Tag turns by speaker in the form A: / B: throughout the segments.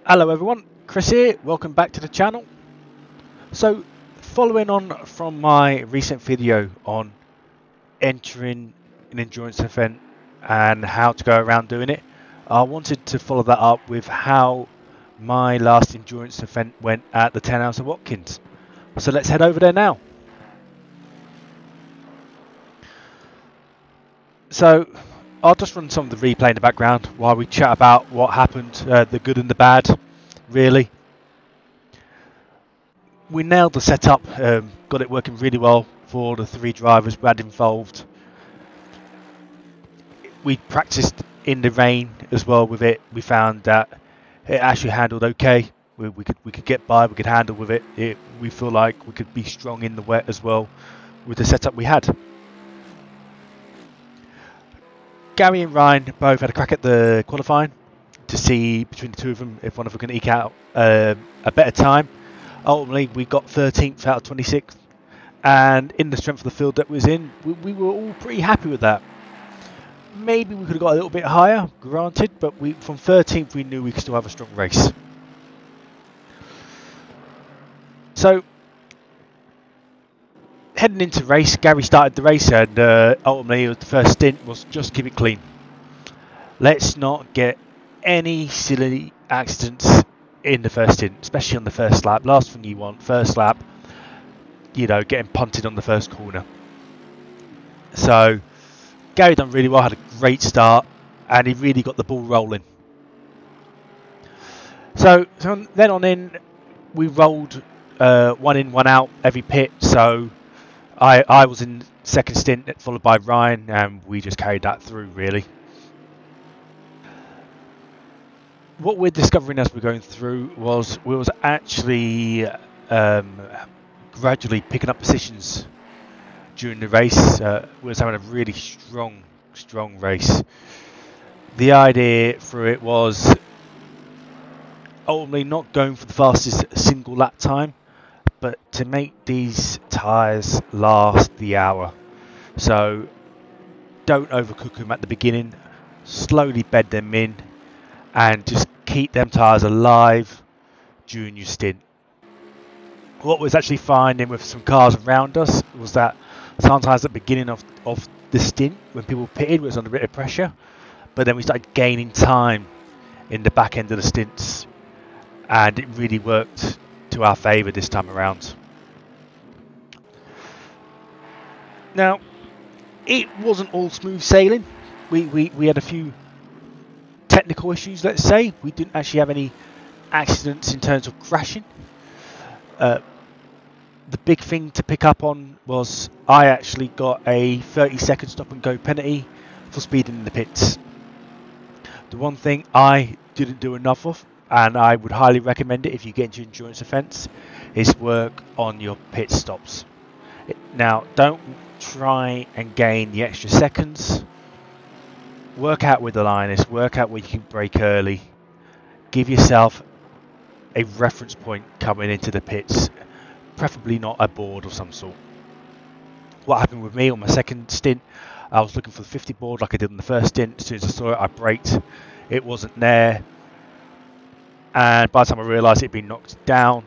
A: Hello everyone, Chris here, welcome back to the channel. So following on from my recent video on entering an endurance event and how to go around doing it, I wanted to follow that up with how my last endurance event went at the 10 hours of Watkins. So let's head over there now. So I'll just run some of the replay in the background while we chat about what happened, the good and the bad, really. We nailed the setup, got it working really well for the three drivers we had involved. We practiced in the rain as well with it. We found that it actually handled okay. We could get by, we could handle with it. We feel like we could be strong in the wet as well with the setup we had. Gary and Ryan both had a crack at the qualifying to see between the two of them if one of them can eke out a better time. Ultimately, we got 13th out of 26th, and in the strength of the field that was in, we were all pretty happy with that. Maybe we could have got a little bit higher, granted, but from 13th we knew we could still have a strong race. So, heading into race, Gary started the race, and ultimately the first stint was just keep it clean. Let's not get any silly accidents in the first stint, especially on the first lap. Last thing you want, first lap, you know, getting punted on the first corner. So Gary done really well, had a great start, and he really got the ball rolling. So then on in, we rolled one in, one out every pit. So I was in second stint, followed by Ryan, and we just carried that through really. What we're discovering as we're going through was we was actually gradually picking up positions during the race. We was having a really strong race. The idea for it was ultimately not going for the fastest single lap time, but to make these tyres last the hour. So don't overcook them at the beginning, slowly bed them in, and just keep them tyres alive during your stint. What was actually finding with some cars around us was that sometimes at the beginning of the stint, when people pitted, was under a bit of pressure, but then we started gaining time in the back end of the stints, and it really worked to our favour this time around. Now, it wasn't all smooth sailing. We had a few technical issues, let's say. We didn't actually have any accidents in terms of crashing. The big thing to pick up on was I actually got a 30-second stop and go penalty for speeding in the pits. The one thing I didn't do enough of, and I would highly recommend it if you get into endurance events, is work on your pit stops. Now, don't try and gain the extra seconds. Work out with the liners, work out where you can brake early. Give yourself a reference point coming into the pits, preferably not a board of some sort. What happened with me on my second stint, I was looking for the 50 board like I did on the first stint. As soon as I saw it, I braked. It wasn't there. And by the time I realised it had been knocked down,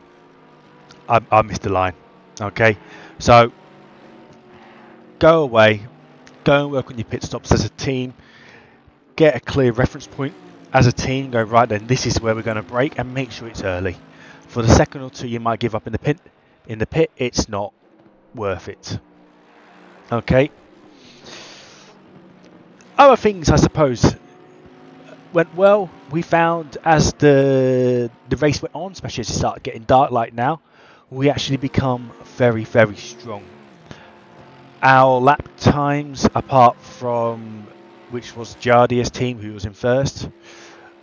A: I missed the line. Okay, so go away, go and work on your pit stops as a team. Get a clear reference point as a team. Go, right then, this is where we're going to brake, and make sure it's early. For the second or two you might give up in the pit, it's not worth it. Okay. Other things, I suppose, went well. We found as the race went on, especially as it started getting dark like now, we actually become very strong. Our lap times, apart from which was Jardia's team who was in first,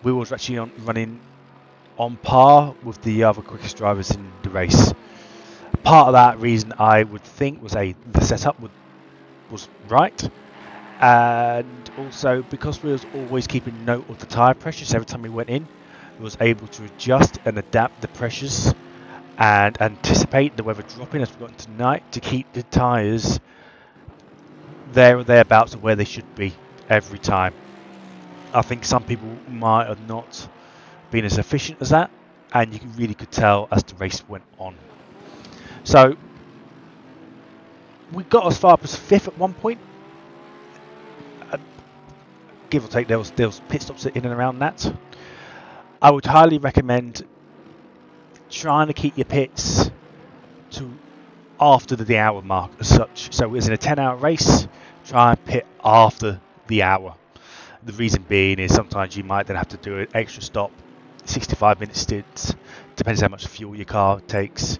A: we was actually running on par with the other quickest drivers in the race. Part of that reason I would think was the setup was right, and also because we was always keeping note of the tyre pressures every time we went in, we was able to adjust and adapt the pressures and anticipate the weather dropping as we got into night to keep the tyres there or thereabouts of where they should be every time. I think some people might have not being as efficient as that, and you really could tell as the race went on. So we got as far as 5th at one point, give or take. There was pit stops in and around that. I would highly recommend trying to keep your pits to after the hour mark as such. So it's in a 10-hour race, try and pit after the hour. The reason being is sometimes you might then have to do an extra stop, 65-minute stints, depends how much fuel your car takes.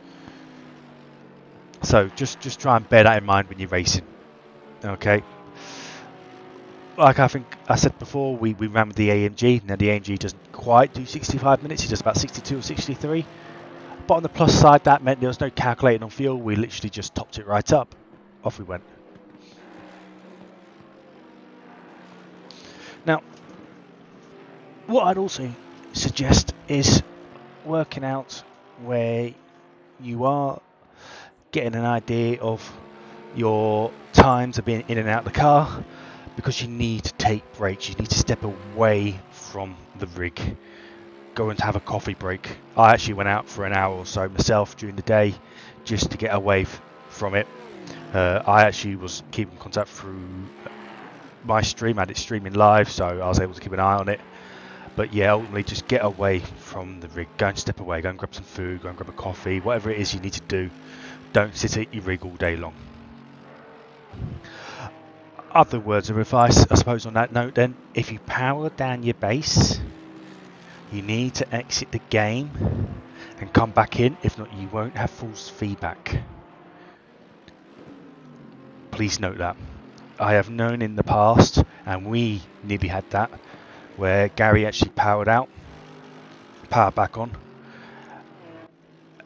A: So just try and bear that in mind when you're racing. Okay. Like I think I said before, we ran with the AMG. Now the AMG doesn't quite do 65 minutes, it does about 62 or 63. But on the plus side, that meant there was no calculating on fuel. We literally just topped it right up. Off we went. Now, what I'd also suggest is working out where you are, getting an idea of your times of being in and out of the car, because you need to take breaks. You need to step away from the rig. Go and have a coffee break. I actually went out for an hour or so myself during the day just to get away from it. I actually was keeping contact through my stream. I had it streaming live, so I was able to keep an eye on it. But yeah, ultimately just get away from the rig. Go and step away. Go and grab some food. Go and grab a coffee. Whatever it is you need to do. Don't sit at your rig all day long. Other words of advice, I suppose, on that note then. If you power down your base, you need to exit the game and come back in. If not, you won't have false feedback. Please note that. I have known in the past, and we nearly had that, where Gary actually powered back on.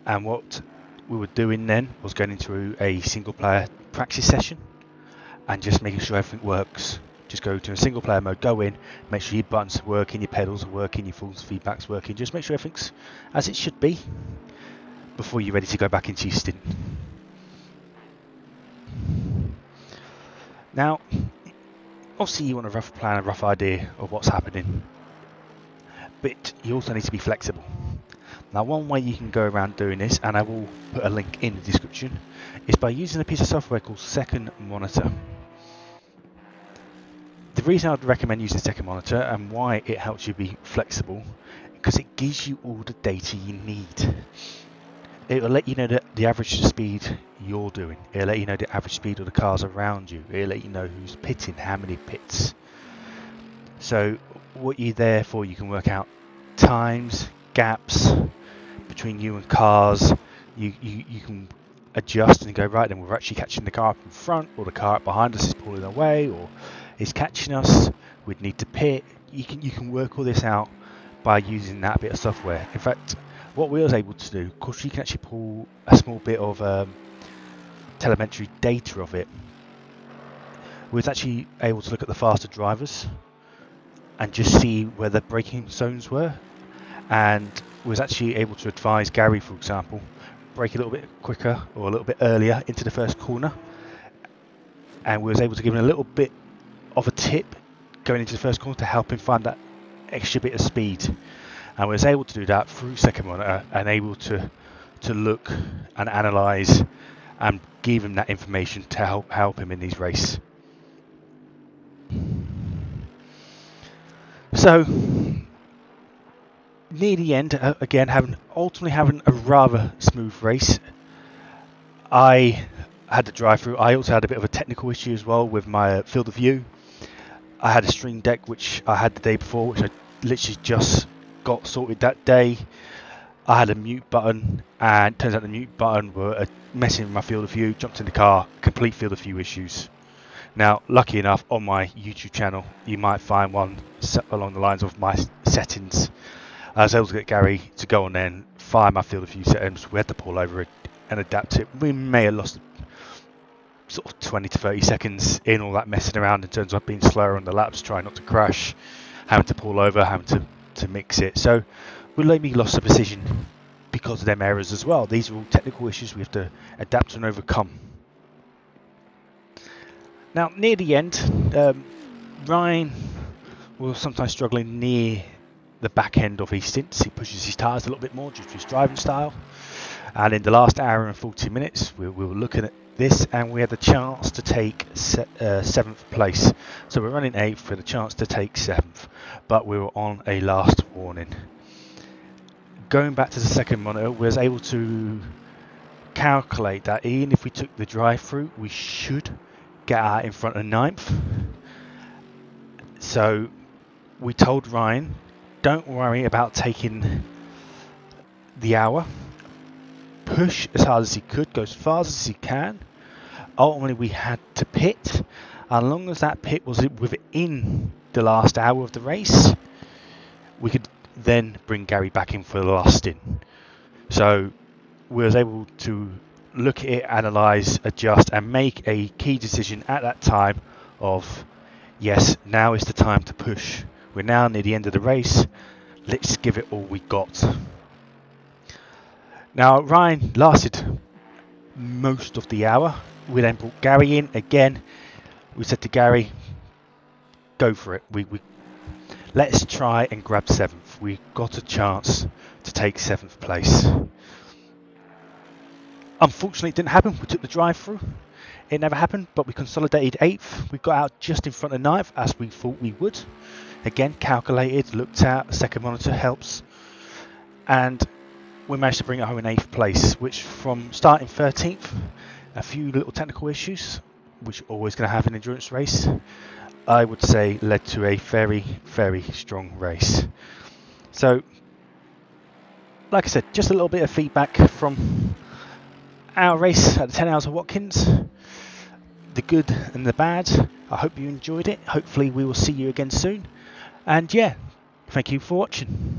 A: And what we were doing then was going into a single player practice session and just making sure everything works. Just go to a single player mode, go in, make sure your buttons are working, your pedals are working, your false feedback's working. Just make sure everything's as it should be before you're ready to go back into your stint. Now, obviously you want a rough plan, a rough idea of what's happening, but you also need to be flexible. Now, one way you can go around doing this, and I will put a link in the description, is by using a piece of software called Second Monitor. The reason I'd recommend using Second Monitor and why it helps you be flexible, because it gives you all the data you need. It will let you know the average speed you're doing. It'll let you know the average speed of the cars around you. It'll let you know who's pitting, how many pits. So what you're there for, you can work out times, gaps between you and cars. You can adjust and go, right, then we're actually catching the car up in front, or the car up behind us is pulling away, or is catching us. We'd need to pit. You can work all this out by using that bit of software. In fact, what we was able to do, of course, you can actually pull a small bit of telemetry data of it. We was actually able to look at the faster drivers and just see where the braking zones were, and was actually able to advise Gary, for example, brake a little bit quicker or a little bit earlier into the first corner, and we was able to give him a little bit of a tip going into the first corner to help him find that extra bit of speed. And we was able to do that through Second Monitor and able to look and analyse and give him that information to help him in these races. So near the end, again, ultimately having a rather smooth race. I had the drive through. I also had a bit of a technical issue as well with my field of view. I had a stream deck which I had the day before, which I literally just got sorted that day. I had a mute button, and it turns out the mute button were messing with my field of view. Jumped in the car, complete field of view issues. Now, lucky enough, on my YouTube channel, you might find one along the lines of my settings. I was able to get Gary to go on there and find my field of view settings. We had to pull over it and adapt it. We may have lost sort of 20 to 30 seconds in all that messing around in terms of being slower on the laps, trying not to crash, having to pull over, having to mix it. So we maybe lost a position because of them errors as well. These are all technical issues we have to adapt and overcome. Now, near the end, Ryan was sometimes struggling near the back end of his stints. He pushes his tyres a little bit more due to his driving style. And in the last hour and 40 minutes, we were looking at this, and we had the chance to take 7th place. So we're running 8th with a chance to take 7th, but we were on a last warning. Going back to the second monitor, we was able to calculate that even if we took the drive-through, we should get out in front of 9th. So we told Ryan, don't worry about taking the hour. Push as hard as he could, go as fast as he can. Ultimately, we had to pit. As long as that pit was within the last hour of the race, we could then bring Gary back in for the last stint. So we was able to look at it, analyse, adjust, and make a key decision at that time of, yes, now is the time to push. We're now near the end of the race. Let's give it all we got. Now, Ryan lasted most of the hour. We then brought Gary in again. We said to Gary, go for it. Let's try and grab 7th. We got a chance to take 7th place. Unfortunately, it didn't happen. We took the drive-through. It never happened, but we consolidated 8th. We got out just in front of 9th, as we thought we would. Again, calculated, looked at, second monitor helps. And we managed to bring it home in 8th place, which from starting 13th, a few little technical issues, which you're always going to have in an endurance race, I would say led to a very, very strong race. So, like I said, just a little bit of feedback from our race at the 10 hours of Watkins. The good and the bad. I hope you enjoyed it. Hopefully we will see you again soon. And yeah, thank you for watching.